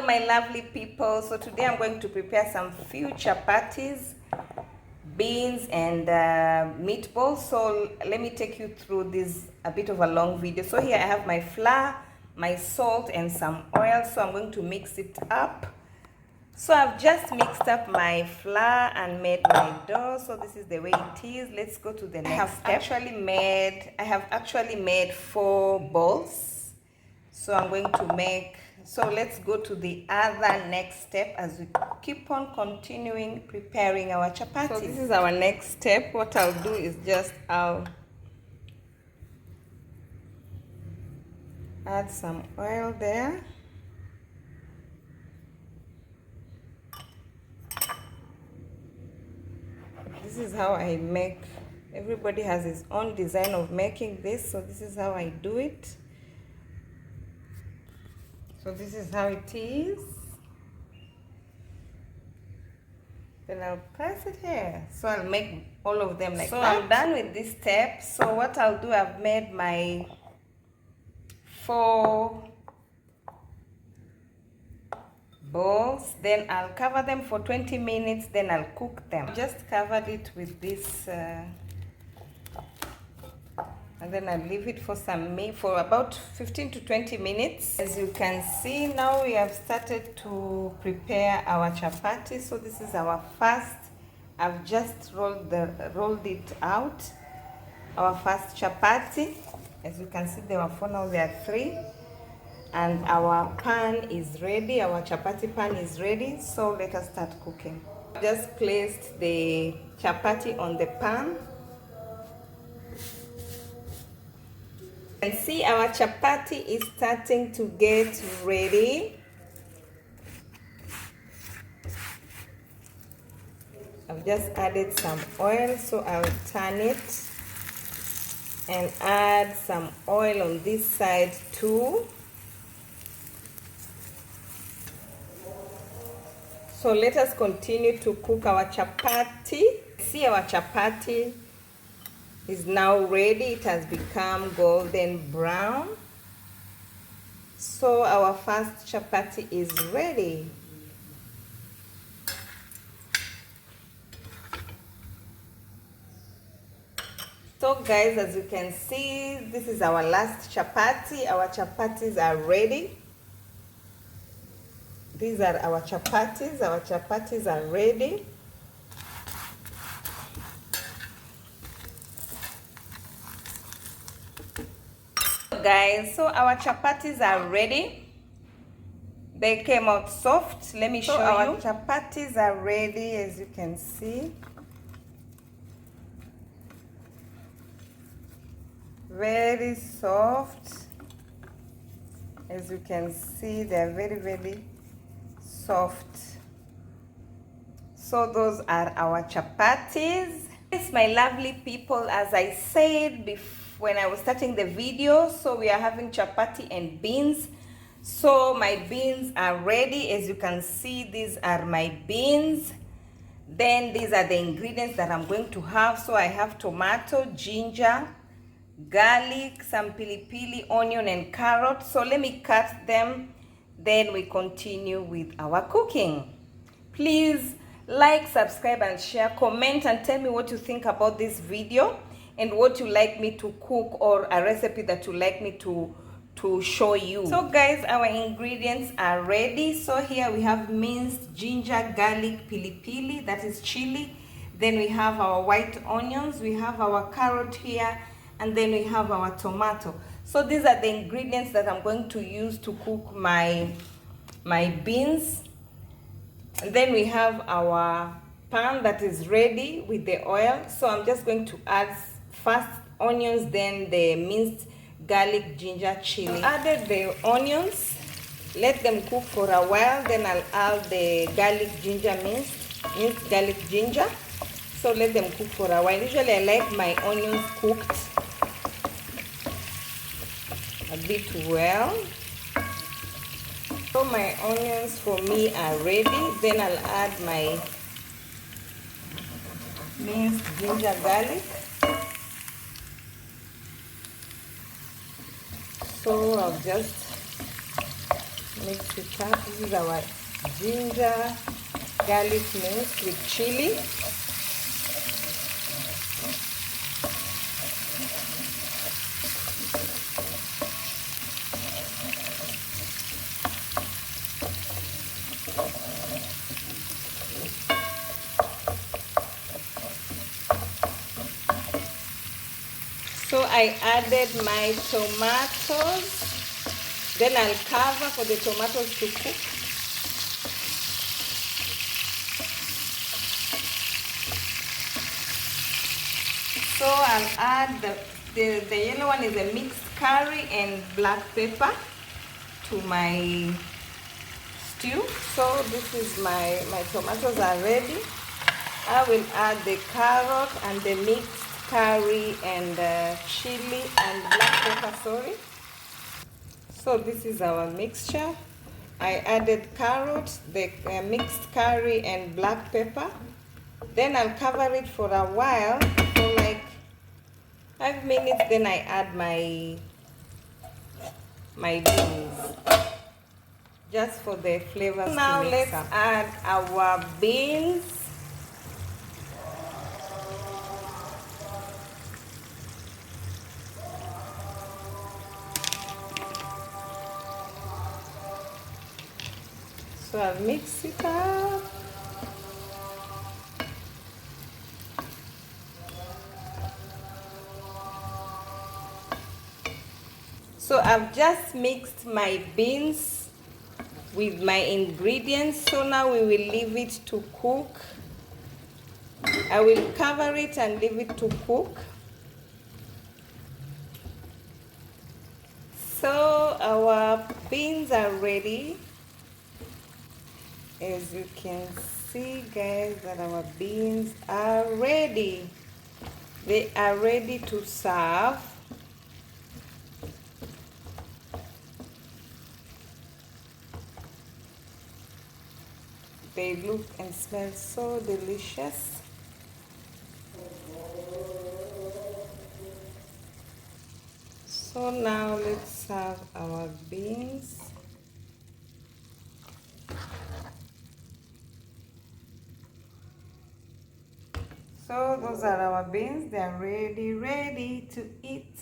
Hello my lovely people. So today I'm going to prepare some few chapatis, beans and meatballs. So let me take you through this a bit of a long video. So here I have my flour, my salt and some oil. So I'm going to mix it up. So I've just mixed up my flour and made my dough. So this is the way it is. Let's go to the next step. I have actually made 4 balls. So I'm going to make, so let's go to the other next step as we keep on continuing preparing our chapati. So this is our next step. What I'll do is just I'll add some oil there. This is how I make. Everybody has his own design of making this, so this is how I do it. So this is how it is. Then I'll press it here. So I'll make all of them like that. So I'm done with this step. So what I'll do, I've made my 4 balls. Then I'll cover them for 20 minutes. Then I'll cook them. Just covered it with this and then I'll leave it for for about 15 to 20 minutes. As you can see, now we have started to prepare our chapati. So this is our first. I've just rolled it out. Our first chapati. As you can see, there were 4, now there are 3. And our pan is ready. Our chapati pan is ready. So let us start cooking. Just placed the chapati on the pan. And see, our chapati is starting to get ready. I've just added some oil, so I'll turn it and add some oil on this side too. So let us continue to cook our chapati. See, our chapati is now ready. It has become golden brown. So our first chapati is ready. So guys, as you can see, this is our last chapati. Our chapatis are ready. These are our chapatis. Our chapatis are ready. Guys, so our chapatis are ready. They came out soft. Let me show you. Our chapatis are ready, as you can see. Very soft. As you can see, they are very, very soft. So those are our chapatis. Yes, my lovely people, as I said before, when I was starting the video, so we are having chapati and beans. So my beans are ready. As you can see, these are my beans. Then these are the ingredients that I'm going to have. So I have tomato, ginger, garlic, some pili pili, onion and carrot. So let me cut them, then we continue with our cooking. Please like, subscribe and share, comment and tell me what you think about this video and what you like me to cook, or a recipe that you like me to show you. So guys, our ingredients are ready. So here we have minced ginger, garlic, pili pili, that is chili. Then we have our white onions, we have our carrot here, and then we have our tomato. So these are the ingredients that I'm going to use to cook my beans. And then we have our pan that is ready with the oil. So I'm just going to add first onions, then the minced garlic, ginger, chili. Added the onions, let them cook for a while. Then I'll add the garlic, ginger, minced garlic, ginger. So let them cook for a while. Usually I like my onions cooked a bit well. So my onions for me are ready. Then I'll add my minced ginger, garlic. So I'll just Mix it up. This is our ginger garlic mix with chili. So I added my tomatoes. Then I'll cover for the tomatoes to cook. So I'll add the yellow one is a mixed curry and black pepper to my stew. So this is my tomatoes are ready. I will add the carrot and the mixed curry and chili and black pepper, sorry. So this is our mixture. I added carrot, the mixed curry and black pepper. Then I'll cover it for a while, for like 5 minutes. Then I add my beans, just for the flavors. Now let's add our beans. So I'll mix it up. So I've just mixed my beans with my ingredients. So now we will leave it to cook. I will cover it and leave it to cook. So our beans are ready. As you can see, guys, that our beans are ready. They are ready to serve. They look and smell so delicious. So now let's serve our beans. So those are our beans. They are ready to eat.